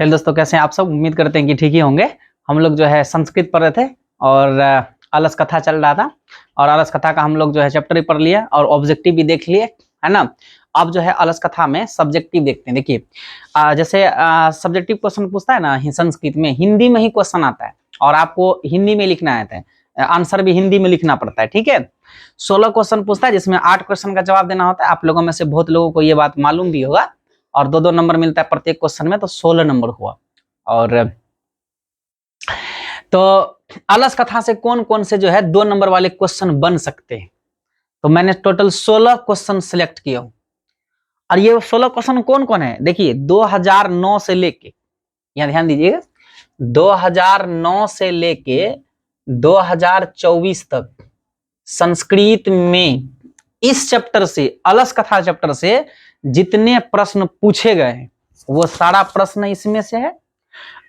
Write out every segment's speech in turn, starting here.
Hello दोस्तों, कैसे हैं आप सब। उम्मीद करते हैं कि ठीक ही होंगे। हम लोग जो है संस्कृत पढ़ रहे थे और अलस कथा चल रहा था और अलस कथा का हम लोग जो है चैप्टर ही पढ़ लिया और ऑब्जेक्टिव भी देख लिए, है ना। अब जो है अलस कथा में सब्जेक्टिव देखते हैं। देखिए जैसे सब्जेक्टिव क्वेश्चन पूछता है ना संस्कृत में, हिंदी में ही क्वेश्चन आता है और आपको हिंदी में लिखना आता है, आंसर भी हिंदी में लिखना पड़ता है, ठीक है। 16 क्वेश्चन पूछता है जिसमें 8 क्वेश्चन का जवाब देना होता है। आप लोगों में से बहुत लोगों को ये बात मालूम भी होगा और 2-2 नंबर मिलता है प्रत्येक क्वेश्चन में, तो 16 नंबर हुआ। और तो अलस कथा से कौन कौन से जो है 2 नंबर वाले क्वेश्चन बन सकते हैं, तो मैंने टोटल 16 क्वेश्चन सिलेक्ट किया हूं। और ये 16 क्वेश्चन कौन कौन है, देखिए 2009 से लेके, यहां ध्यान दीजिएगा, 2009 से लेके 2024 तक संस्कृत में इस चैप्टर से, अलस कथा चैप्टर से जितने प्रश्न पूछे गए हैं वो सारा प्रश्न इसमें से है।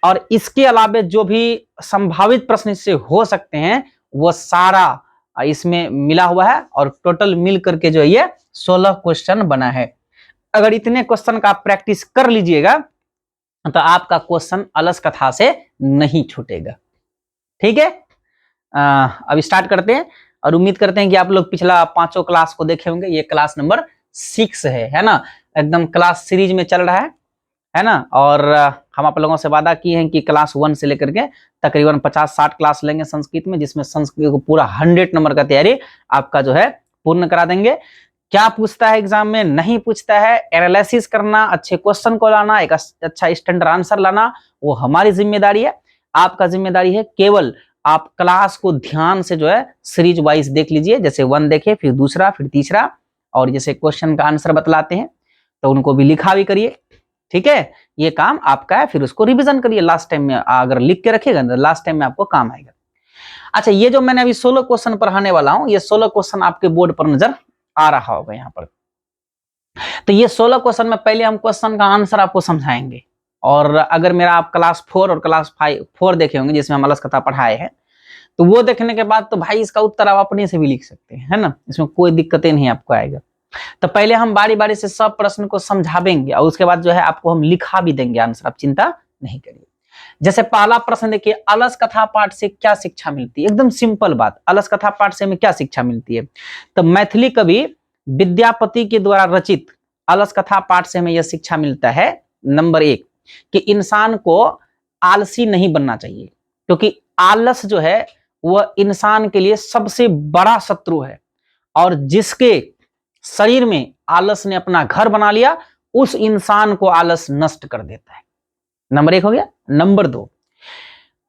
और इसके अलावे जो भी संभावित प्रश्न इससे हो सकते हैं वो सारा इसमें मिला हुआ है और टोटल मिल करके जो ये 16 क्वेश्चन बना है। अगर इतने क्वेश्चन का आप प्रैक्टिस कर लीजिएगा तो आपका क्वेश्चन अलस कथा से नहीं छूटेगा, ठीक है। अब स्टार्ट करते हैं और उम्मीद करते हैं कि आप लोग पिछला 5 क्लास को देखे होंगे। ये क्लास नंबर 6 है ना। एकदम क्लास सीरीज में चल रहा है ना। और हम आप लोगों से वादा किए हैं कि क्लास 1 से लेकर के तकरीबन 50-60 क्लास लेंगे संस्कृत में, जिसमें संस्कृत को पूरा 100 नंबर का तैयारी आपका जो है पूर्ण करा देंगे। क्या पूछता है एग्जाम में, नहीं पूछता है, एनालिसिस करना, अच्छे क्वेश्चन को लाना, एक अच्छा स्टैंडर्ड आंसर लाना, वो हमारी जिम्मेदारी है। आपका जिम्मेदारी है केवल आप क्लास को ध्यान से जो है सीरीज वाइज देख लीजिए। जैसे 1 देखे, फिर दूसरा, फिर तीसरा, और जैसे क्वेश्चन का आंसर बतलाते हैं तो उनको भी लिखा भी करिए, ठीक है। ये काम आपका है। फिर उसको रिवीजन करिए, लास्ट टाइम में अगर लिख के रखिएगा तो लास्ट टाइम में आपको काम आएगा। अच्छा, ये जो मैंने अभी 16 क्वेश्चन पढ़ाने वाला हूं, ये 16 क्वेश्चन आपके बोर्ड पर नजर आ रहा होगा यहाँ पर। तो ये 16 क्वेश्चन में पहले हम क्वेश्चन का आंसर आपको समझाएंगे। और अगर मेरा आप क्लास 4 और क्लास 4 देखे होंगे जिसमें हम अलस कथा पढ़ाए हैं, तो वो देखने के बाद तो भाई इसका उत्तर आप अपने से भी लिख सकते हैं, है ना। इसमें कोई दिक्कतें नहीं आपको आएगा। तो पहले हम बारी बारी से सब प्रश्न को समझावेंगे और उसके बाद जो है आपको हम लिखा भी देंगे आंसर, आप चिंता नहीं करिए। जैसे पहला प्रश्न देखिए, अलस कथा पाठ से क्या शिक्षा मिलती है। एकदम सिंपल बात, अलस कथा पाठ से हमें क्या शिक्षा मिलती है। तो मैथिली कवि विद्यापति के द्वारा रचित अलस कथा पाठ से हमें यह शिक्षा मिलता है, नंबर 1 कि इंसान को आलसी नहीं बनना चाहिए, क्योंकि आलस जो है वह इंसान के लिए सबसे बड़ा शत्रु है। और जिसके शरीर में आलस ने अपना घर बना लिया, उस इंसान को आलस नष्ट कर देता है। नंबर 1 हो गया। नंबर 2,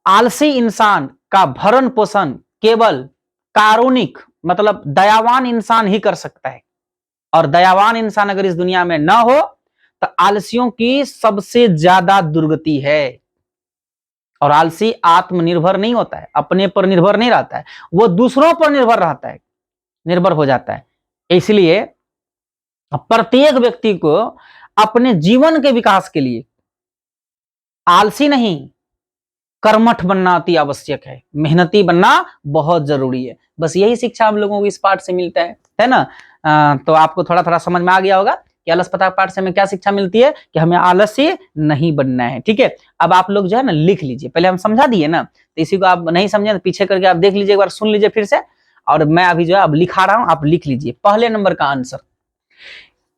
आलसी इंसान का भरण पोषण केवल कारुणिक मतलब दयावान इंसान ही कर सकता है। और दयावान इंसान अगर इस दुनिया में ना हो तो आलसियों की सबसे ज्यादा दुर्गति है। और आलसी आत्मनिर्भर नहीं होता है, अपने पर निर्भर नहीं रहता है, वो दूसरों पर निर्भर रहता है, निर्भर हो जाता है। इसलिए प्रत्येक व्यक्ति को अपने जीवन के विकास के लिए आलसी नहीं, कर्मठ बनना अति आवश्यक है, मेहनती बनना बहुत जरूरी है। बस यही शिक्षा हम लोगों को इस पाठ से मिलता है ना। तो आपको थोड़ा थोड़ा समझ में आ गया होगा कि अलस कथा पाठ से हमें क्या शिक्षा मिलती है, कि हमें आलसी नहीं बनना है, ठीक है। अब आप लोग जो है ना लिख लीजिए, पहले हम समझा दिए ना, तो इसी को आप नहीं समझे तो पीछे करके आप देख लीजिए, एक बार सुन लीजिए फिर से। और मैं अभी जो है अब लिखा रहा हूं, आप लिख लीजिए पहले नंबर का आंसर,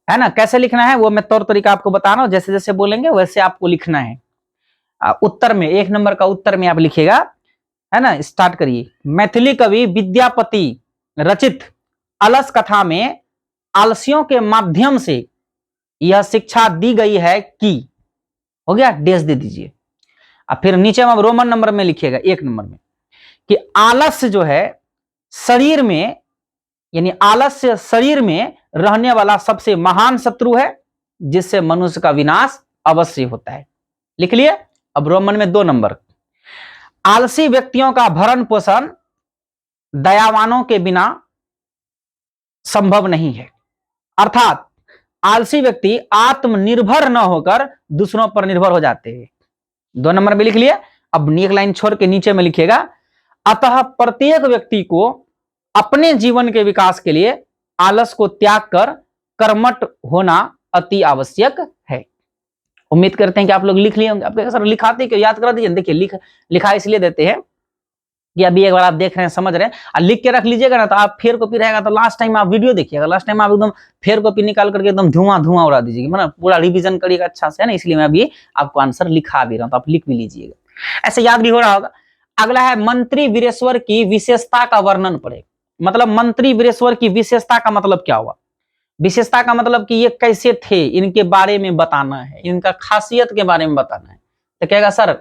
है ना। कैसे लिखना है वो मैं तौर तरीका आपको बता रहा हूं, जैसे जैसे बोलेंगे वैसे आपको लिखना है। उत्तर में 1 नंबर का उत्तर में आप लिखिएगा, है ना। स्टार्ट करिए। मैथिली कवि विद्यापति रचित अलस कथा में आलसियों के माध्यम से यह शिक्षा दी गई है कि, हो गया, डैश दे दीजिए। अब फिर नीचे में रोमन नंबर में लिखिएगा 1 नंबर में कि आलस्य जो है शरीर में, यानी आलस्य शरीर में रहने वाला सबसे महान शत्रु है, जिससे मनुष्य का विनाश अवश्य होता है। लिख लिए। अब रोमन में 2 नंबर, आलसी व्यक्तियों का भरण पोषण दयावानों के बिना संभव नहीं है। अर्थात आलसी व्यक्ति आत्मनिर्भर न होकर दूसरों पर निर्भर हो जाते हैं। 2 नंबर में लिख लिए। अब एक लाइन छोड़ के नीचे में लिखिएगा, अतः प्रत्येक व्यक्ति को अपने जीवन के विकास के लिए आलस को त्याग कर कर्मठ होना अति आवश्यक है। उम्मीद करते हैं कि आप लोग लिख लिए होंगे। आप सर लिखाते क्यों, याद करा दीजिए। देखिए लिखा इसलिए देते हैं कि अभी एक बार आप देख रहे हैं, समझ रहे हैं, और लिख के रख लीजिएगा ना, तो आप फेयर कॉपी रहेगा तो लास्ट टाइम आप वीडियो देखिएगा, लास्ट टाइम आप एकदम फेयर कॉपी निकाल करके एकदम धुआं धुआं उड़ा दीजिएगा, मतलब पूरा रिवीजन करिएगा अच्छा से, है ना। इसलिए मैं अभी आपको आंसर लिखा भी रहा हूँ, तो आप लिख भी लीजिएगा, ऐसे याद भी हो रहा होगा। अगला है मंत्री वीरेश्वर की विशेषता का वर्णन पढ़े। मतलब मंत्री वीरेश्वर की विशेषता का मतलब क्या हुआ? विशेषता का मतलब कि ये कैसे थे, इनके बारे में बताना है, इनका खासियत के बारे में बताना है। तो कहेगा सर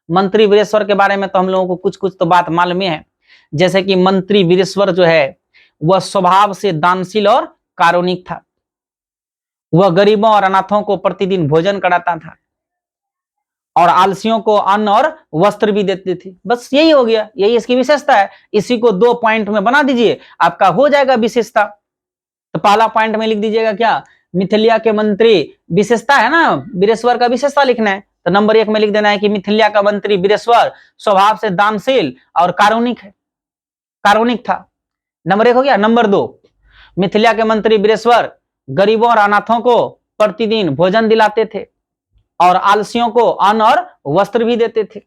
मंत्री वीरेश्वर के बारे में तो हम लोगों को कुछ कुछ तो बात मालूम है, जैसे कि मंत्री वीरेश्वर जो है वह स्वभाव से दानशील और कारुणिक था, वह गरीबों और अनाथों को प्रतिदिन भोजन कराता था और आलसियों को अन्न और वस्त्र भी देते थे। बस यही हो गया, यही इसकी विशेषता है। इसी को 2 पॉइंट में बना दीजिए, आपका हो जाएगा विशेषता। तो पहला पॉइंट में लिख दीजिएगा क्या, मिथिलिया के मंत्री, विशेषता है ना, वीरेश्वर का विशेषता लिखना है। तो नंबर 1 में लिख देना है कि मिथिलिया का मंत्री वीरेश्वर स्वभाव से दानशील और कारुणिक था। नंबर 1 हो गया। नंबर 2, मिथिलिया के मंत्री वीरेश्वर गरीबों और अनाथों को प्रतिदिन भोजन दिलाते थे और आलसियों को अन्न और वस्त्र भी देते थे।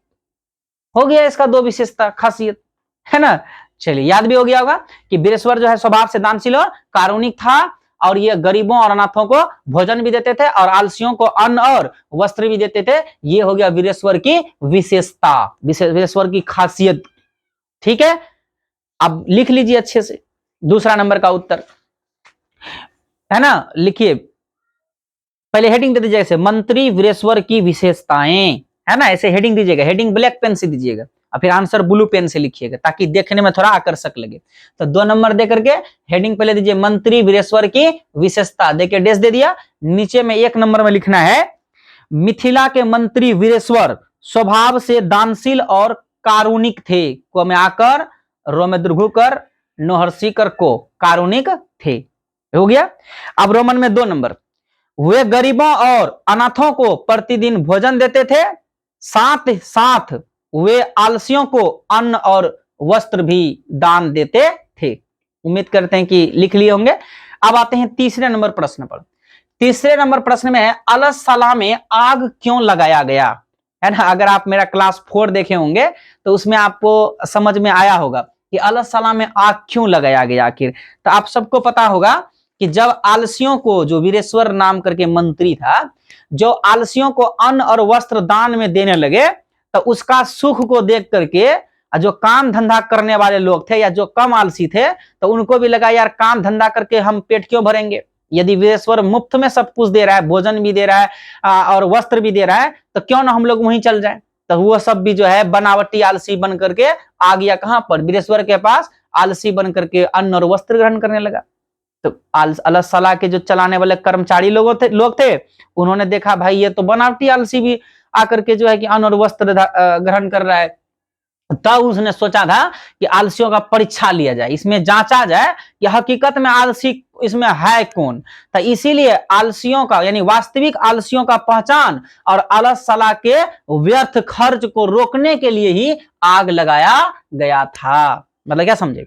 हो गया इसका 2 विशेषता, खासियत, है ना। चलिए याद भी हो गया होगा कि वीरेश्वर जो है स्वभाव से दानशील और कारुणिक था, और ये गरीबों और अनाथों को भोजन भी देते थे और आलसियों को अन्न और वस्त्र भी देते थे। ये हो गया वीरेश्वर की विशेषता, वीरेश्वर की खासियत। ठीक है, अब लिख लीजिए अच्छे से दूसरा नंबर का उत्तर, है ना। लिखिए, पहले हेडिंग दे दीजिएगा, मंत्री वीरेश्वर की विशेषताएं, है ना, ऐसे हेडिंग दीजिएगा। हेडिंग ब्लैक पेन से दीजिएगा और फिर आंसर ब्लू पेन से लिखिएगा, ताकि देखने में थोड़ा आकर्षक लगे। तो 2 नंबर दे करके हेडिंग पहले दीजिए मंत्री वीरेश्वर की विशेषता, देखिए डैश दे दिया। नीचे में 1 नंबर में लिखना है मिथिला के मंत्री वीरेश्वर स्वभाव से दानशील और कारुणिक थे। को में आकर, रो में दुर्घुकर, नोहर्षी कर को, कारुणिक थे। हो गया। अब रोमन में 2 नंबर, वे गरीबों और अनाथों को प्रतिदिन भोजन देते थे, साथ साथ वे आलसियों को अन्न और वस्त्र भी दान देते थे। उम्मीद करते हैं कि लिख लिए होंगे। अब आते हैं तीसरे नंबर प्रश्न पर। तीसरे नंबर प्रश्न में है अलसला में आग क्यों लगाया गया, है ना। अगर आप मेरा क्लास 4 देखे होंगे तो उसमें आपको समझ में आया होगा कि अलसला में आग क्यों लगाया गया आखिर। तो आप सबको पता होगा कि जब आलसियों को, जो वीरेश्वर नाम करके मंत्री था, जो आलसियों को अन्न और वस्त्र दान में देने लगे, तो उसका सुख को देख करके जो काम धंधा करने वाले लोग थे या जो कम आलसी थे, तो उनको भी लगा यार काम धंधा करके हम पेट क्यों भरेंगे, यदि वीरेश्वर मुफ्त में सब कुछ दे रहा है, भोजन भी दे रहा है और वस्त्र भी दे रहा है, तो क्यों ना हम लोग वहीं चल जाएं। तो वो सब भी जो है बनावटी आलसी बन करके आ गया कहां पर, वीरेश्वर के पास, आलसी बन करके अन्न और वस्त्र ग्रहण करने लगा। तो अलसला के जो चलाने वाले कर्मचारी लोग थे, उन्होंने देखा भाई ये तो बनावटी आलसी भी आकर के जो है कि अन्न और वस्त्र ग्रहण कर रहा है। तब उसने सोचा था कि आलसियों का परीक्षा लिया जाए, इसमें जांचा जाए कि हकीकत में आलसी इसमें है कौन। तो इसीलिए आलसियों का, यानी वास्तविक आलसियों का पहचान और अलसला के व्यर्थ खर्च को रोकने के लिए ही आग लगाया गया था। मतलब क्या समझे,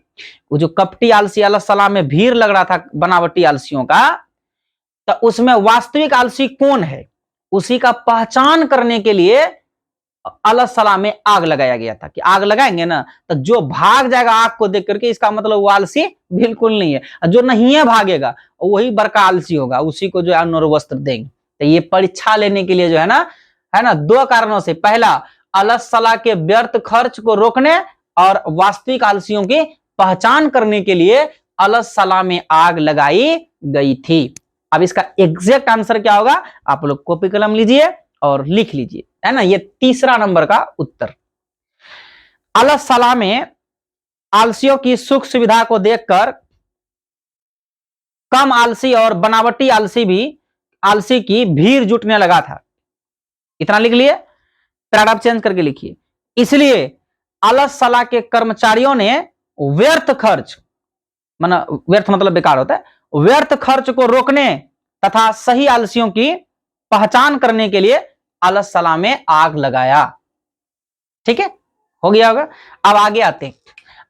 वो जो कपटी आलसी अलसला में भीड़ लग रहा था बनावटी आलसियों का, तो उसमें वास्तविक आलसी कौन है उसी का पहचान करने के लिए अलसला में आग लगाया गया था। कि आग लगाएंगे ना तो जो भाग जाएगा आग को देख करके, इसका मतलब वो आलसी बिल्कुल नहीं है, जो नहीं है भागेगा वही बड़का आलसी होगा, उसी को जो अन्न और वस्त्र देंगे। तो ये परीक्षा लेने के लिए जो है ना 2 कारणों से, पहला अलसला के व्यर्थ खर्च को रोकने और वास्तविक आलसियों की पहचान करने के लिए अलसला में आग लगाई गई थी। अब इसका एग्जैक्ट आंसर क्या होगा, आप लोग कॉपी कलम लीजिए और लिख लीजिए, है ना। ये तीसरा नंबर का उत्तर। अलसला में आलसियों की सुख सुविधा को देखकर कम आलसी और बनावटी आलसी की भीड़ जुटने लगा था। इतना लिख लिए, पैराग्राफ चेंज करके लिखिए। इसलिए अलसला के कर्मचारियों ने व्यर्थ खर्च, व्यर्थ मतलब बेकार होता है, व्यर्थ खर्च को रोकने तथा सही आलसियों की पहचान करने के लिए अलसला में आग लगाया। ठीक है, हो गया होगा। अब आगे आते हैं,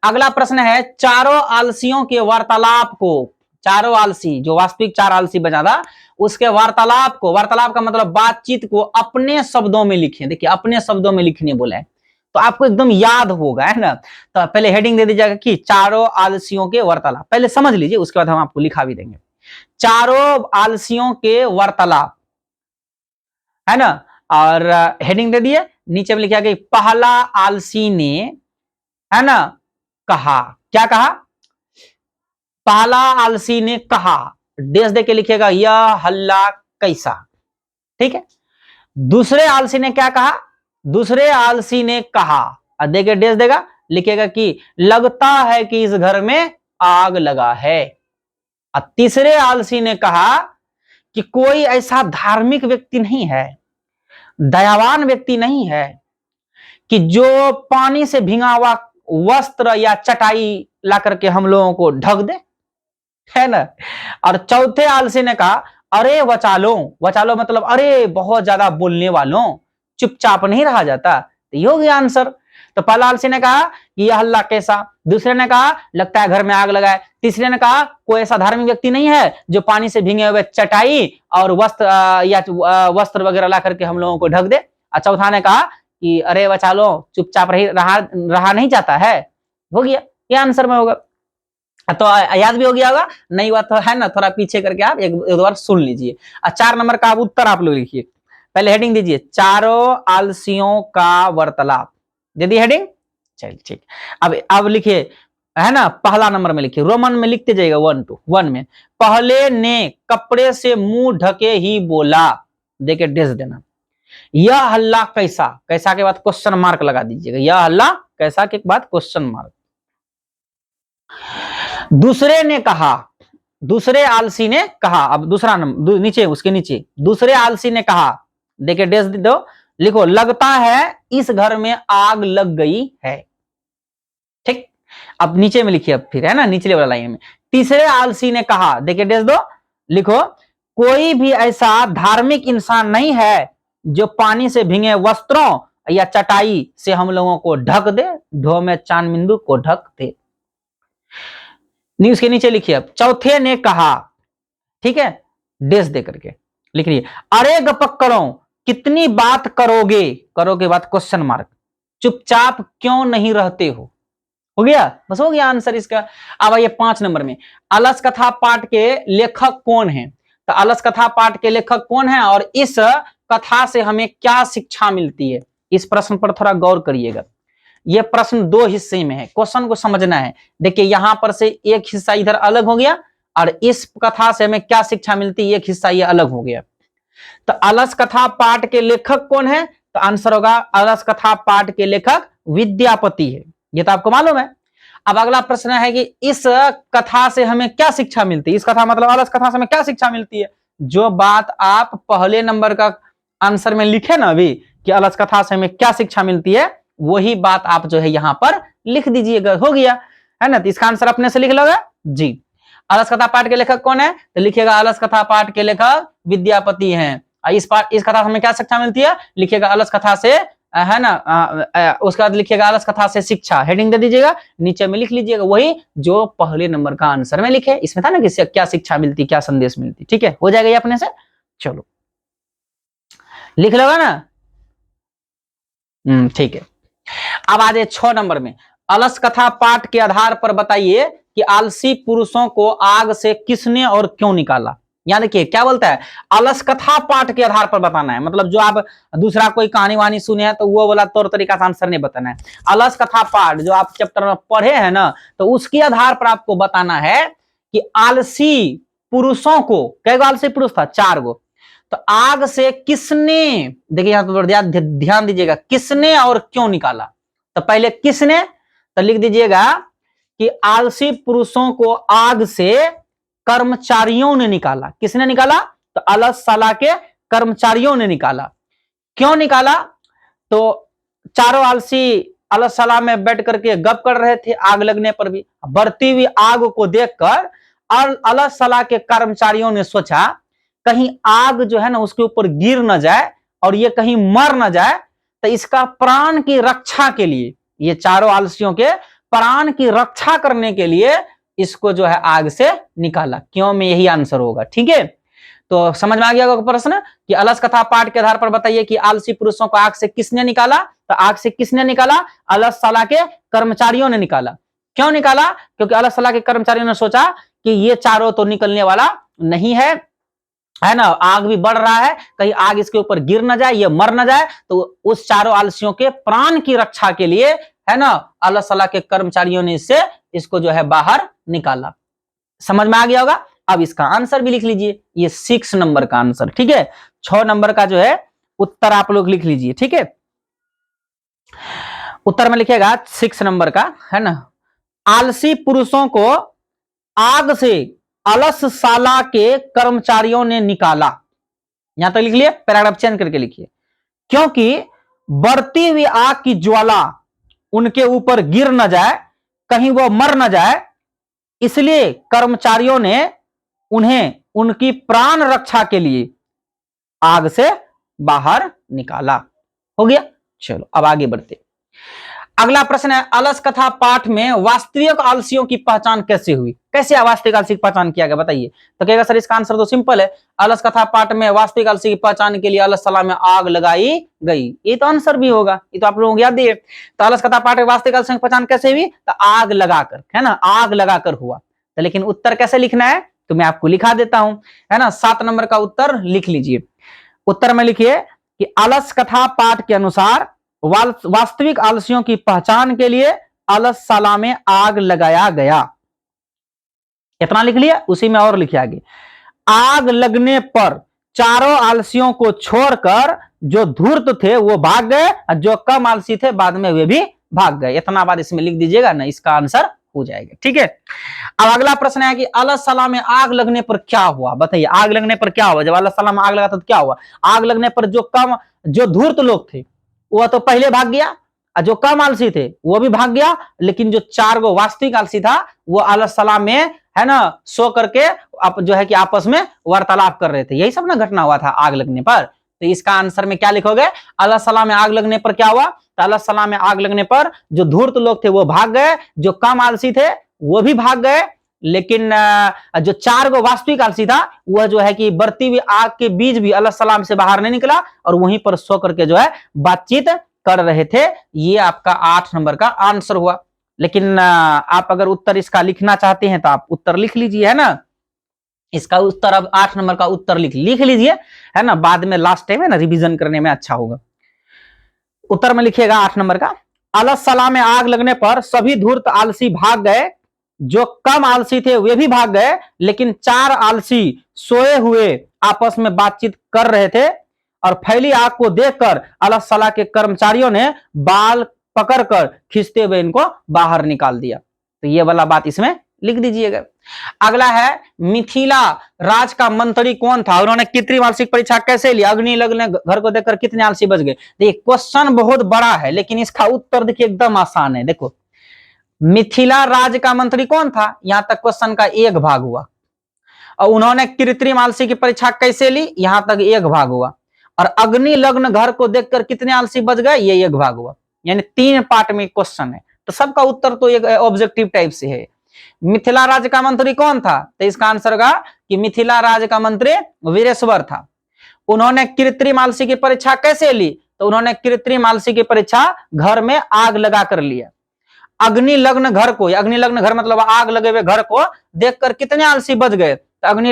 अगला प्रश्न है चारों आलसियों के वार्तालाप को, चारों आलसी, जो वास्तविक 4 आलसी बचा था, उसके वार्तालाप का मतलब बातचीत को अपने शब्दों में लिखें। देखिए अपने शब्दों में लिखने बोला है तो आपको एकदम याद होगा, है ना। तो पहले हेडिंग दे दीजिएगा कि चारों आलसियों के वार्तालाप, पहले समझ लीजिए, उसके बाद हम आपको लिखा भी देंगे। चारों आलसियों के वार्तालाप, है ना। और हेडिंग दे दिए, नीचे में लिखा गया पहला आलसी ने, है ना, कहा, क्या कहा, पहला आलसी ने कहा, डेस दे के लिखेगा यह हल्ला कैसा, ठीक है। दूसरे आलसी ने क्या कहा, दूसरे आलसी ने कहा, देखे डेस देगा, लिखेगा कि लगता है कि इस घर में आग लगा है। और तीसरे आलसी ने कहा कि कोई ऐसा धार्मिक व्यक्ति नहीं है, दयावान व्यक्ति नहीं है कि जो पानी से भींगा हुआ वस्त्र या चटाई ला करके हम लोगों को ढक दे, है ना। और चौथे आलसी ने कहा अरे वचालो, वचालो मतलब अरे बहुत ज्यादा बोलने वालों, चुपचाप नहीं रहा जाता। तो ये हो गया आंसर। तो पहला आलसी ने कहा कि यह हल्ला कैसा, दूसरे ने कहा लगता है घर में आग लगा है, तीसरे ने कहा कोई ऐसा धार्मिक व्यक्ति नहीं है जो पानी से भीगे हुए चटाई और वस्त्र या वस्त्र वगैरह ला करके हम लोगों को ढक दे। और चौथा ने कहा कि अरे बचालो, चुपचाप रहा नहीं जाता है। हो गया, ये आंसर में होगा। तो याद भी हो गया होगा, नहीं हुआ तो है ना, थोड़ा पीछे करके आप एक बार सुन लीजिए। 4 नंबर का आप उत्तर आप लोग लिखिए, पहले हेडिंग दीजिए चारों आलसियों का वार्तालाप, दे दी हेडिंग, चलिए ठीक। अब लिखिए, है ना, पहला नंबर में लिखिए, रोमन में लिखते जाइएगा 1 to 1 में, पहले ने कपड़े से मुंह ढके ही बोला, देखे डेस देना, यह हल्ला कैसा, कैसा के बाद क्वेश्चन मार्क लगा दीजिएगा, यह हल्ला कैसा के बाद क्वेश्चन मार्क। दूसरे ने कहा, दूसरे आलसी ने कहा, अब दूसरा नंबर नीचे, उसके नीचे दूसरे आलसी ने कहा, देखे डेस दो, लिखो लगता है इस घर में आग लग गई है, ठीक। अब नीचे में लिखिए, अब फिर, है ना, निचले वाला लाइन में तीसरे आलसी ने कहा, देखे डेस दो, लिखो कोई भी ऐसा धार्मिक इंसान नहीं है जो पानी से भीगे वस्त्रों या चटाई से हम लोगों को ढक दे, ढो में चांद बिंदु को ढक दे। न्यूज के नीचे लिखिए, अब चौथे ने कहा, ठीक है, डेस दे करके लिख रही है, अरे गपक्कड़ों कितनी बात करोगे, करोगे बात क्वेश्चन मार्क, चुपचाप क्यों नहीं रहते हो गया, बस हो गया आंसर इसका। अब आइए 5 नंबर में, अलस कथा पाठ के लेखक कौन है। तो अलस कथा पाठ के लेखक कौन है और इस कथा से हमें क्या शिक्षा मिलती है, इस प्रश्न पर थोड़ा गौर करिएगा। यह प्रश्न 2 हिस्से में है, क्वेश्चन को समझना है। देखिए यहां पर से एक हिस्सा इधर अलग हो गया और इस कथा से हमें क्या शिक्षा मिलती है, एक हिस्सा ये अलग हो गया। तो अलस कथा पाठ के लेखक कौन है, तो आंसर होगा अलस कथा पाठ के लेखक विद्यापति है, ये तो आपको मालूम है। अब अगला प्रश्न है कि इस कथा से हमें क्या शिक्षा मिलती है, इस कथा मतलब अलस कथा से हमें क्या शिक्षा मिलती है। जो बात आप पहले नंबर का आंसर में लिखे ना अभी कि अलस कथा से हमें क्या शिक्षा मिलती है, वही बात आप जो है यहां पर लिख दीजिएगा, हो गया, है ना। तो इसका आंसर अपने से लिख लोगे जी। अलस कथा पाठ के लेखक कौन है, तो लिखिएगा अलस कथा पाठ के लेखक विद्यापति हैं। इस कथा से हमें क्या शिक्षा मिलती है, लिखिएगा अलस कथा से, है ना, उसके बाद लिखिएगा अलस कथा से शिक्षा, हेडिंग दे दीजिएगा, नीचे में लिख लीजिएगा वही जो पहले नंबर का आंसर में लिखे, इसमें था ना कि क्या शिक्षा मिलती, क्या संदेश मिलती, ठीक है, हो जाएगा ये अपने से। चलो लिख लोगा ना, ठीक है। अब आ जाए 6 नंबर में, अलस कथा पाठ के आधार पर बताइए कि आलसी पुरुषों को आग से किसने और क्यों निकाला। यहां देखिए क्या बोलता है, अलस कथा पाठ के आधार पर बताना है, मतलब जो आप दूसरा कोई कहानी वानी सुने हैं तो वो वाला तौर तरीका से आंसर नहीं बताना है। अलस कथा पाठ जो आप चैप्टर में पढ़े हैं ना, तो उसके आधार पर आपको बताना है कि आलसी पुरुषों को, कै गो आलसी पुरुष था, 4 गो, तो आग से किसने, देखिए यहां पर ध्यान दीजिएगा, किसने और क्यों निकाला। तो पहले किसने, तो लिख दीजिएगा कि आलसी पुरुषों को आग से कर्मचारियों ने निकाला। किसने निकाला, तो अलसशाला के कर्मचारियों ने निकाला। क्यों निकाला, तो चारों आलसी अलसशाला में बैठ करके गप कर रहे थे आग लगने पर भी, बढ़ती हुई आग को देखकर अलसशाला के कर्मचारियों ने सोचा कहीं आग जो है ना उसके ऊपर गिर न जाए और ये कहीं मर न जाए, तो इसका प्राण की रक्षा के लिए, ये चारों आलसियों के प्राण की रक्षा करने के लिए इसको जो है आग से निकाला। क्यों में यही आंसर होगा। ठीक है, तो समझ में आ गया होगा प्रश्न कि अलस कथा पाठ के आधार पर बताइए कि आलसी पुरुषों को आग से किसने निकाला। तो आग से किसने निकाला? अलसशाला के कर्मचारियों ने निकाला। क्यों निकाला? क्योंकि अलसशाला के कर्मचारियों ने सोचा कि ये चारों तो निकलने वाला नहीं है, है ना, आग भी बढ़ रहा है, कहीं आग इसके ऊपर गिर ना जाए, ये मर ना जाए, तो उस चारों आलसियों के प्राण की रक्षा के लिए, है ना, अलसशाला के कर्मचारियों ने इसको जो है बाहर निकाला। समझ में आ गया होगा। अब इसका आंसर भी लिख लीजिए, ये 6 नंबर का आंसर। ठीक है, 6 नंबर का जो है उत्तर आप लोग लिख लीजिए। ठीक है, उत्तर में लिखिएगा 6 नंबर का, है ना, आलसी पुरुषों को आग से अलसशाला के कर्मचारियों ने निकाला। यहां तक लिख लिए, पैराग्राफ चेंज करके लिखिए। क्योंकि बढ़ती हुई आग की ज्वाला उनके ऊपर गिर न जाए, कहीं वो मर न जाए, इसलिए कर्मचारियों ने उन्हें उनकी प्राण रक्षा के लिए आग से बाहर निकाला। हो गया। चलो अब आगे बढ़ते। अगला प्रश्न है, अलस कथा पाठ में वास्तविक आलसियों की पहचान कैसे हुई? कैसे वास्तविक आलसी की पहचान किया गया बताइए? तो कहेगा सर इसका आंसर तो सिंपल है, अलस कथा पाठ में वास्तविक आलसी की पहचान के लिए अलसशाला में आग लगाई गई। ये तो आंसर भी होगा, ये तो आप लोगों को याद है। तो अलस कथा पाठ में वास्तविक आलसी की पहचान कैसे हुई? तो आग लगाकर, है ना, आग लगाकर हुआ। तो लेकिन उत्तर कैसे लिखना है तो मैं आपको लिखा देता हूं, है ना। 7 नंबर का उत्तर लिख लीजिए। उत्तर में लिखिए कि अलस कथा पाठ के अनुसार वास्तविक आलसियों की पहचान के लिए अलसशाला में आग लगाया गया। इतना लिख लिया, उसी में और लिखे आगे, आग लगने पर चारों आलसियों को छोड़कर जो धूर्त थे वो भाग गए, और जो कम आलसी थे बाद में वे भी भाग गए। इतना बात इसमें लिख दीजिएगा ना, इसका आंसर हो जाएगा। ठीक है, अब अगला प्रश्न है कि अलसशाला में आग लगने पर क्या हुआ? बताइए, आग लगने पर क्या हुआ? जब अलसशाला में आग लगा था तो क्या हुआ? आग लगने पर जो धूर्त लोग थे वह तो पहले भाग गया, और जो कम आलसी थे वो भी भाग गया, लेकिन जो 4 गो वास्तविक आलसी था वो अलसशाला में, है ना, सो करके जो है कि आपस में वार्तालाप कर रहे थे। यही सब ना घटना हुआ था आग लगने पर। तो इसका आंसर में क्या लिखोगे? अलसशाला में आग लगने पर क्या हुआ? तो अलसशाला में आग लगने पर जो धूर्त लोग थे वो भाग गए, जो कम आलसी थे वो भी भाग गए, लेकिन जो 4 गो वास्तविक आलसी था वह जो है कि बढ़ती हुई आग के बीच भी अलसशाला से बाहर नहीं निकला, और वहीं पर सो करके जो है बातचीत कर रहे थे। ये आपका 8 नंबर का आंसर हुआ। लेकिन आप अगर उत्तर इसका लिखना चाहते हैं तो आप उत्तर लिख लीजिए, है ना। इसका उत्तर अब 8 नंबर का उत्तर लिख लीजिए, है ना, बाद में लास्ट टाइम है ना रिवीजन करने में अच्छा होगा। उत्तर में लिखिएगा 8 नंबर का, अलसशाला में आग लगने पर सभी धूर्त आलसी भाग गए, जो कम आलसी थे वे भी भाग गए, लेकिन 4 आलसी सोए हुए आपस में बातचीत कर रहे थे, और फैली आग को देखकर अलसशाला के कर्मचारियों ने बाल पकड़कर खींचते हुए इनको बाहर निकाल दिया। तो ये वाला बात इसमें लिख दीजिएगा। अगला है, मिथिला राज का मंत्री कौन था? उन्होंने कृत्रिम आलसी परीक्षा कैसे ली? अग्नि लगने घर को देखकर कितने आलसी बच गए? देखिए क्वेश्चन बहुत बड़ा है, लेकिन इसका उत्तर देखिए एकदम आसान है। देखो, मिथिला राज का मंत्री कौन था, यहां तक क्वेश्चन का एक भाग हुआ। और उन्होंने कृत्रिम आलसी की परीक्षा कैसे ली, यहां तक एक भाग हुआ। और अग्नि लग्न घर को देखकर कितने आलसी बच गए, ये एक भाग हुआ। यानी 3 पार्ट में क्वेश्चन है, तो सबका उत्तर तो एक ऑब्जेक्टिव टाइप से है। मिथिला राज का मंत्री कौन था? तो इसका आंसर होगा कि मिथिला राज का मंत्री वीरेश्वर था। उन्होंने कृत्रिम आलसी की परीक्षा कैसे ली? तो उन्होंने कृत्रिम आलसी की परीक्षा घर में आग लगा कर लिया। अग्नि लग्न घर को, अग्नि लग्न घर मतलब आग लगे हुए घर को देखकर कितने आलसी बच गए? तो अग्नि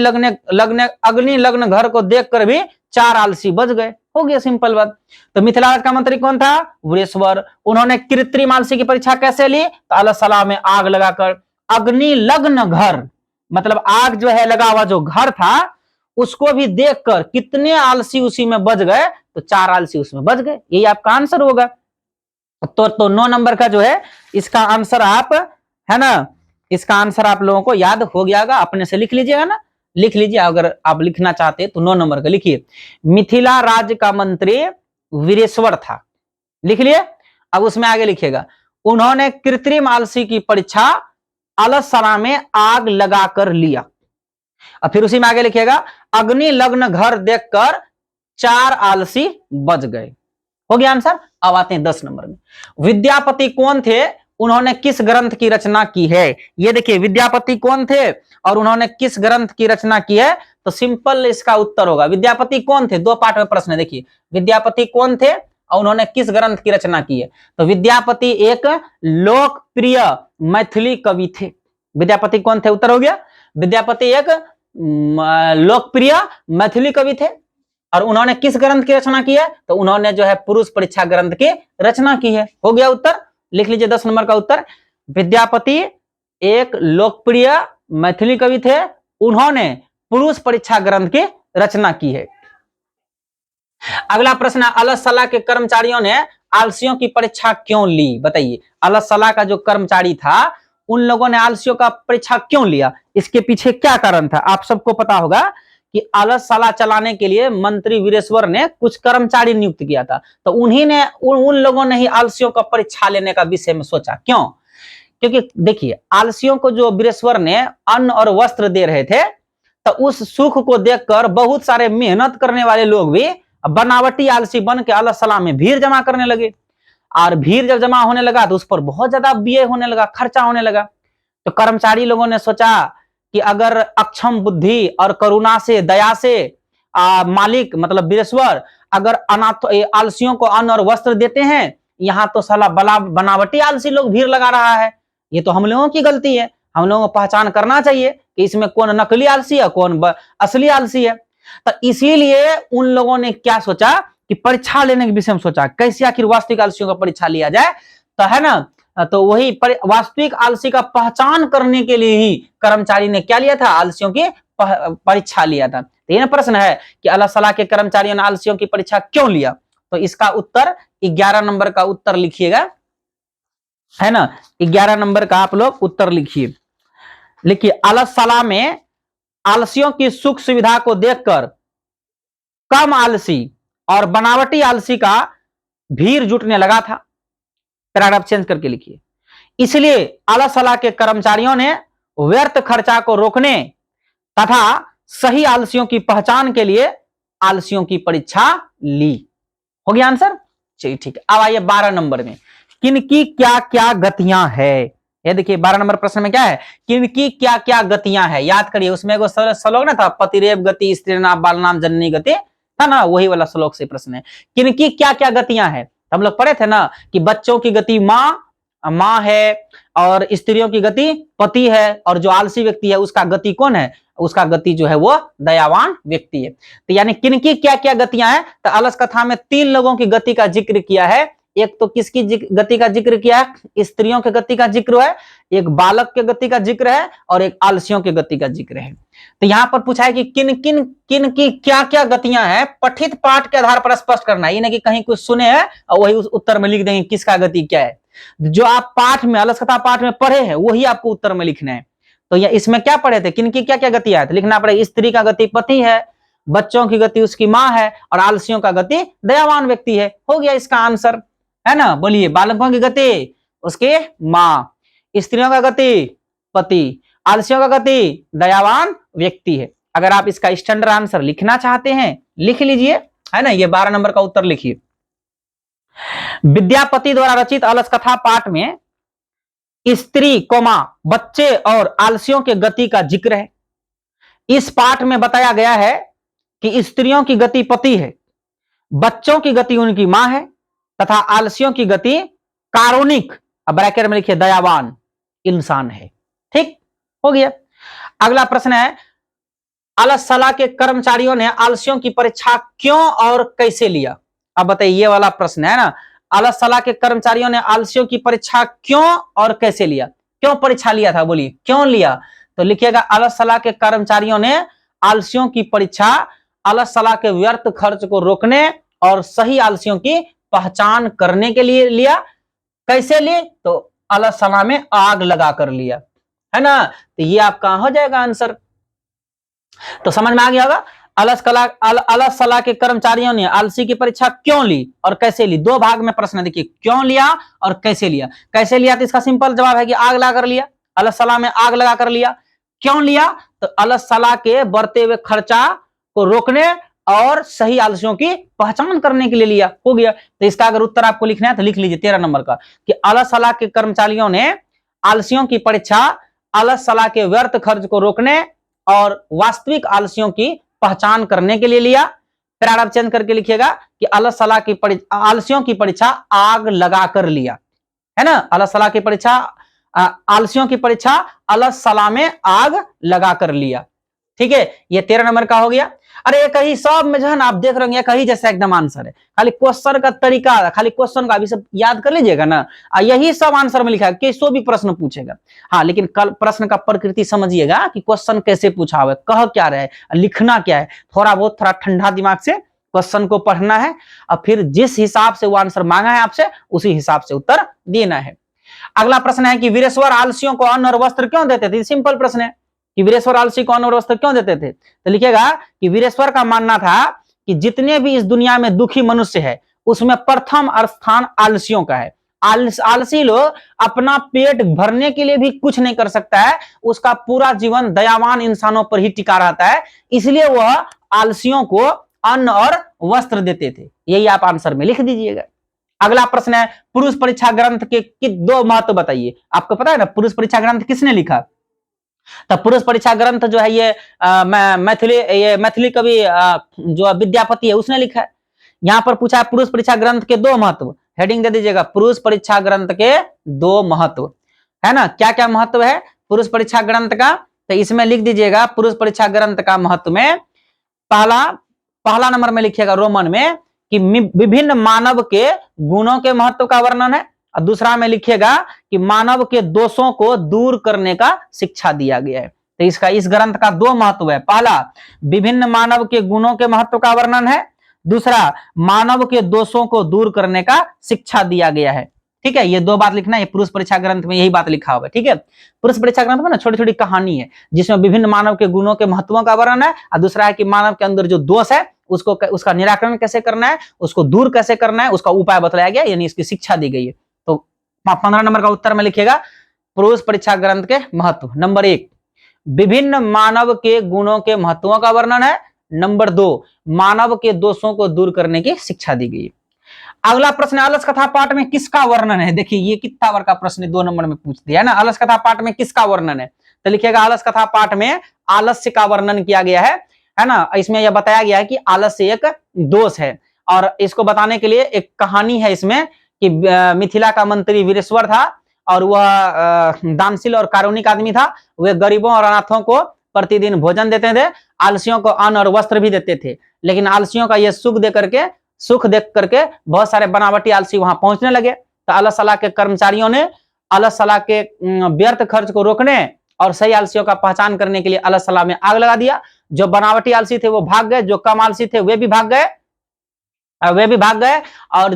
लग्न घर को देखकर भी 4 आलसी बच गए। हो गया सिंपल बात। तो मिथिला राज का मंत्री कौन था? वीरेश्वर। उन्होंने कृत्रिम आलसी की परीक्षा कैसे ली? तो अलसशाला में आग लगाकर। अग्नि लग्न घर मतलब आग जो है लगा हुआ जो घर था उसको भी देखकर कितने आलसी उसी में बच गए? तो 4 आलसी उसमें बच गए। यही आपका आंसर होगा। तो 9 नंबर का जो है इसका आंसर आप, है ना, इसका आंसर आप लोगों को याद हो गया होगा। अपने से लिख लीजिएगा ना, लिख लीजिए अगर आप लिखना चाहते हैं तो 9 नंबर का लिखिए, मिथिला राज्य का मंत्री वीरेश्वर था। लिख लिए। अब उसमें आगे लिखिएगा, उन्होंने कृत्रिम आलसी की परीक्षा अलसशाला में आग लगाकर लिया। और फिर उसी में आगे लिखिएगा, अग्नि लग्न घर देखकर 4 आलसी बच गए। हो गया आंसर। अब आते हैं 10 नंबर में। विद्यापति कौन थे? उन्होंने किस ग्रंथ की रचना की है। ये देखिए विद्यापति कौन थे और उन्होंने किस ग्रंथ की रचना की है, तो सिंपल इसका उत्तर होगा विद्यापति कौन थे। दो पार्ट में प्रश्न है, देखिए विद्यापति कौन थे और उन्होंने किस ग्रंथ की रचना की है। तो विद्यापति एक लोकप्रिय मैथिली कवि थे। विद्यापति कौन थे, उत्तर हो गया। विद्यापति एक लोकप्रिय मैथिली कवि थे और उन्होंने किस ग्रंथ की रचना की है, तो उन्होंने जो है पुरुष परीक्षा ग्रंथ की रचना की है। हो गया उत्तर, लिख लीजिए 10 नंबर का उत्तर। विद्यापति एक लोकप्रिय मैथिली कवि थे, उन्होंने पुरुष परीक्षा ग्रंथ की रचना की है। अगला प्रश्न है, अलग सलाह के कर्मचारियों ने आलसियों की परीक्षा क्यों ली, बताइए। अलग सलाह का जो कर्मचारी था उन लोगों ने आलसियों का परीक्षा क्यों लिया, इसके पीछे क्या कारण था। आप सबको पता होगा कि अलग सलाह चलाने के लिए मंत्री वीरेश्वर ने कुछ कर्मचारी नियुक्त किया था, तो उन्हीं ने उन लोगों ने ही आलसियों का परीक्षा लेने का विषय में सोचा। क्यों, क्योंकि देखिए आलसियों को जो वीरेश्वर ने अन्न और वस्त्र दे रहे थे, तो उस सुख को देखकर बहुत सारे मेहनत करने वाले लोग भी बनावटी आलसी बन के अलग सलाह में भीड़ जमा करने लगे। और भीड़ जब जमा होने लगा तो उस पर बहुत ज्यादा व्यय होने लगा, खर्चा होने लगा। तो कर्मचारी लोगों ने सोचा कि अगर अक्षम बुद्धि और करुणा से, दया से मालिक मतलब वीरेश्वर अगर अनाथ आलसियों को अन्न और वस्त्र देते हैं, यहाँ तो साला बनावटी आलसी लोग भीड़ लगा रहा है, ये तो हम लोगों की गलती है। हम लोगों को पहचान करना चाहिए कि इसमें कौन नकली आलसी है, कौन असली आलसी है। तो इसीलिए उन लोगों ने क्या सोचा कि परीक्षा लेने के विषय में सोचा, कैसे आखिर वास्तविक आलसियों का परीक्षा लिया जाए, तो है ना, तो वही वास्तविक आलसी का पहचान करने के लिए ही कर्मचारी ने क्या लिया था, आलसियों की परीक्षा लिया था। तो यह प्रश्न है कि अलग सलाह के कर्मचारियों ने आलसियों की परीक्षा क्यों लिया, तो इसका उत्तर 11 नंबर का उत्तर लिखिएगा, है ना। 11 नंबर का आप लोग उत्तर लिखिए। लिखिए, अलग सलाह में आलसियों की सुख सुविधा को देखकर कम आलसी और बनावटी आलसी का भीड़ जुटने लगा था। पैराग्राफ चेंज करके लिखिए, इसलिए अलग सलाह के कर्मचारियों ने व्यर्थ खर्चा को रोकने तथा सही आलसियों की पहचान के लिए आलसियों की परीक्षा ली। हो गया आंसर, चलिए ठीक है। अब आइए 12 नंबर में, किनकी क्या क्या गतियां है। ये देखिए 12 नंबर प्रश्न में क्या है, किनकी क्या क्या गतियां है। याद करिए, उसमें एगो श्लोक ना था, पतिरेव गति स्त्री नाम बाल नाम जननी गति था ना, वही वाला श्लोक से प्रश्न है, किनकी क्या क्या गतियां है। हम लोग पढ़े थे ना कि बच्चों की गति माँ है और स्त्रियों की गति पति है, और जो आलसी व्यक्ति है उसका गति कौन है, उसका गति जो है वो दयावान व्यक्ति है। तो यानी किनकी क्या क्या गतियां हैं, तो अलस कथा में 3 लोगों की गति का जिक्र किया है। एक तो किसकी गति का जिक्र किया है, स्त्रियों के गति का जिक्र है, एक बालक के गति का जिक्र है, और एक आलसियों के गति का जिक्र है। तो यहाँ पर पूछा है कि किन की क्या क्या गतियां हैं, पठित पाठ के आधार पर स्पष्ट करना है, ये नहीं कि कहीं कुछ सुने हैं और वही उस उत्तर में लिख देंगे किसका गति क्या है। जो आप पाठ में अलस कथा पाठ में पढ़े हैं वही आपको उत्तर में लिखना है। तो ये इसमें क्या पढ़े थे, किनकी क्या क्या गति है, तो लिखना पड़ेगा स्त्री का गति पति है, बच्चों की गति उसकी माँ है, और आलसियों का गति दयावान व्यक्ति है। हो गया इसका आंसर, है ना। बोलिए, बालकों की गति उसके माँ, स्त्रियों का गति पति, आलसियों का गति दयावान व्यक्ति है। अगर आप इसका स्टैंडर्ड आंसर लिखना चाहते हैं लिख लीजिए, है ना। ये 12 नंबर का उत्तर लिखिए। विद्यापति द्वारा रचित अलस कथा पाठ में स्त्री कोमा बच्चे और आलसियों के गति का जिक्र है। इस पाठ में बताया गया है कि स्त्रियों की गति पति है, बच्चों की गति उनकी मां है, तथा आलसियों की गति कारुणिक, अब ब्रैकेट में लिखिए दयावान इंसान है। ठीक हो गया। अगला प्रश्न है, अलस सलाह के कर्मचारियों ने आलसियों की परीक्षा क्यों और कैसे लिया। अब बताइए, ये वाला प्रश्न है ना, अलस सलाह के कर्मचारियों ने आलसियों की परीक्षा क्यों और कैसे लिया, क्यों परीक्षा लिया था, बोलिए क्यों लिया। तो लिखिएगा, अलस सलाह के कर्मचारियों ने आलसियों की परीक्षा अलस सलाह के व्यर्थ खर्च को रोकने और सही आलसियों की पहचान करने के लिए लिया। कैसे लिए, तो अलस सलाह में आग लगा कर लिया, है ना। तो ये आपका हो जाएगा आंसर। तो समझ में आ गया होगा, अलस सलाह के कर्मचारियों ने आलसी की परीक्षा क्यों ली और कैसे ली। 2 भाग में प्रश्न देखिए, क्यों लिया और कैसे लिया। कैसे लिया तो इसका सिंपल जवाब है कि आग लगा कर लिया, अलस सलाह में आग लगा कर लिया। क्यों लिया, तो अलस सलाह के बढ़ते हुए खर्चा को रोकने और सही आलसियों की पहचान करने के लिए लिया। हो गया। तो इसका अगर उत्तर आपको लिखना है तो लिख लीजिए 13 नंबर का कि अलस सलाह के कर्मचारियों ने आलसियों की परीक्षा अलस सलाह के व्यर्थ खर्च को रोकने और वास्तविक आलसियों की पहचान करने के लिए लिया। पैराग्राफ चेंज करके लिखिएगा कि अलस सलाह की आलसियों की परीक्षा आग लगाकर लिया, है ना। अलस सलाह की परीक्षा आलसियों की परीक्षा अलस सलाह में आग लगाकर लिया। ठीक है, ये 13 नंबर का हो गया। अरे एक ही सब में जो है ना आप देख रहे हैं, एक ही जैसा एकदम आंसर है, खाली क्वेश्चन का तरीका, खाली क्वेश्चन का अभी सब याद कर लीजिएगा ना। यही सब आंसर में लिखा है, कैसो भी प्रश्न पूछेगा। हाँ, लेकिन कल प्रश्न का प्रकृति समझिएगा कि क्वेश्चन कैसे पूछा हुआ है, कह क्या रहे, लिखना क्या है। थोड़ा ठंडा दिमाग से क्वेश्चन को पढ़ना है और फिर जिस हिसाब से वो आंसर मांगा है आपसे उसी हिसाब से उत्तर देना है। अगला प्रश्न है कि वीरेश्वर आलसियों को अन्न और वस्त्र क्यों देते थे। सिंपल प्रश्न है कि वीरेश्वर आलसी को अन्न और वस्त्र क्यों देते थे। तो लिखिएगा कि वीरेश्वर का मानना था कि जितने भी इस दुनिया में दुखी मनुष्य है उसमें प्रथम स्थान आलसियों का है। आलसी लोग अपना पेट भरने के लिए भी कुछ नहीं कर सकता है, उसका पूरा जीवन दयावान इंसानों पर ही टिका रहता है, इसलिए वह आलसियों को अन्न और वस्त्र देते थे। यही आप आंसर में लिख दीजिएगा। अगला प्रश्न है पुरुष परीक्षा ग्रंथ के दो महत्व बताइए। आपको पता है ना पुरुष परीक्षा ग्रंथ किसने लिखा। तब पुरुष परीक्षा ग्रंथ जो है ये मैथिली कवि जो विद्यापति है उसने लिखा है। यहां पर पूछा है पुरुष परीक्षा ग्रंथ के दो महत्व, हेडिंग दे दीजिएगा पुरुष परीक्षा ग्रंथ के दो महत्व, है ना। क्या क्या महत्व है पुरुष परीक्षा ग्रंथ का, तो इसमें लिख दीजिएगा पुरुष परीक्षा ग्रंथ का महत्व में पहला नंबर में लिखिएगा रोमन में कि विभिन्न मानव के गुणों के महत्व का वर्णन है, और दूसरा में लिखिएगा कि मानव के दोषों को दूर करने का शिक्षा दिया गया है। तो इसका इस ग्रंथ का दो महत्व है, पहला विभिन्न मानव के गुणों के महत्व का वर्णन है, दूसरा मानव के दोषों को दूर करने का शिक्षा दिया गया है। ठीक है, ये दो बात लिखना है, पुरुष परीक्षा ग्रंथ में यही बात लिखा हुआ है। ठीक है, पुरुष परीक्षा ग्रंथ में ना छोटी छोटी कहानी है जिसमें विभिन्न मानव के गुणों के महत्वों का वर्णन है, और दूसरा है कि मानव के अंदर जो दोष है उसको उसका निराकरण कैसे करना है, उसको दूर कैसे करना है, उसका उपाय बताया गया, यानी इसकी शिक्षा दी गई है। तो 15 नंबर का उत्तर में लिखिएगा पुरुष परीक्षा ग्रंथ के महत्व। नंबर 1 विभिन्न मानव के गुणों के महत्वों का वर्णन है, नंबर 2 मानव के दोषों को दूर करने की शिक्षा दी गई। अगला प्रश्न अलस कथा पाठ में किसका वर्णन है। देखिए ये कितना बड़ा प्रश्न 2 नंबर में पूछ दिया है ना। अलस कथा पाठ में किसका वर्णन है, तो लिखिएगा अलस कथा पाठ में आलस्य का वर्णन किया गया है ना। इसमें यह बताया गया है कि आलस्य एक दोष है, और इसको बताने के लिए एक कहानी है इसमें कि मिथिला का मंत्री वीरेश्वर था, और वह दानशील और कारुणिक आदमी था। वे गरीबों और अनाथों को प्रतिदिन भोजन देते थे, आलसियों को अन्न और वस्त्र भी देते थे। लेकिन आलसियों का यह सुख देख करके बहुत सारे बनावटी आलसी वहां पहुंचने लगे। तो अलस सलाह के कर्मचारियों ने अलस सलाह के व्यर्थ खर्च को रोकने और सही आलसियों का पहचान करने के लिए अलस सलाह में आग लगा दिया। जो बनावटी आलसी थे वो भाग गए, जो कम आलसी थे वे भी भाग गए, और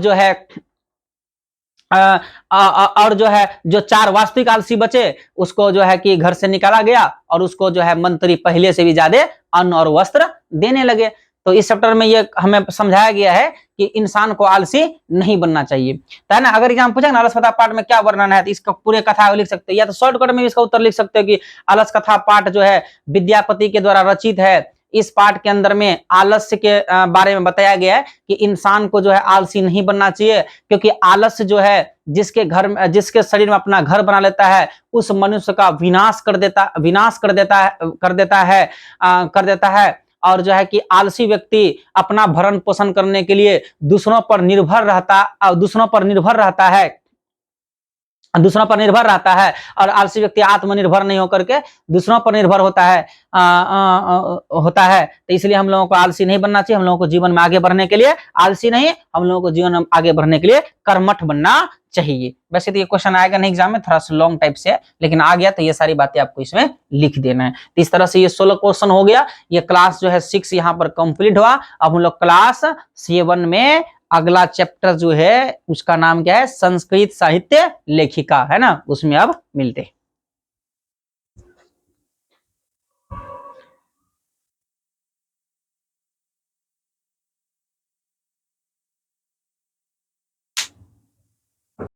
जो है जो 4 वास्तविक आलसी बचे उसको जो है कि घर से निकाला गया, और उसको जो है मंत्री पहले से भी ज्यादा अन्न और वस्त्र देने लगे। तो इस चैप्टर में ये हमें समझाया गया है कि इंसान को आलसी नहीं बनना चाहिए। तो है ना, अगर एग्जाम पूछे ना अलस कथा पाठ में क्या वर्णन है, तो इसका पूरे कथा लिख सकते हो, या तो शॉर्टकट में इसका उत्तर लिख सकते हो कि अलस कथा पाठ जो है विद्यापति के द्वारा रचित है। इस पाठ के अंदर में आलस्य के बारे में बताया गया है कि इंसान को जो है आलसी नहीं बनना चाहिए, क्योंकि आलस्य जो है जिसके शरीर में अपना घर बना लेता है उस मनुष्य का विनाश कर देता है। और जो है कि आलसी व्यक्ति अपना भरण पोषण करने के लिए दूसरों पर निर्भर रहता है, और आलसी व्यक्ति आत्मनिर्भर नहीं होकर के दूसरों पर निर्भर होता है। तो इसलिए हम लोगों को आलसी नहीं बनना चाहिए। हम लोगों को जीवन में आगे बढ़ने के लिए आलसी नहीं, हम लोगों को जीवन में आगे बढ़ने के लिए कर्मठ बनना चाहिए। वैसे तो ये क्वेश्चन आएगा नहीं एग्जाम में, थोड़ा सा लॉन्ग टाइप से है, लेकिन आ गया तो ये सारी बातें आपको इसमें लिख देना है। तो इस तरह से ये 16 क्वेश्चन हो गया। ये क्लास जो है 6 यहाँ पर कंप्लीट हुआ। अब हम लोग क्लास 7 में अगला चैप्टर जो है उसका नाम क्या है, संस्कृत साहित्य लेखिका, है ना, उसमें अब मिलते हैं।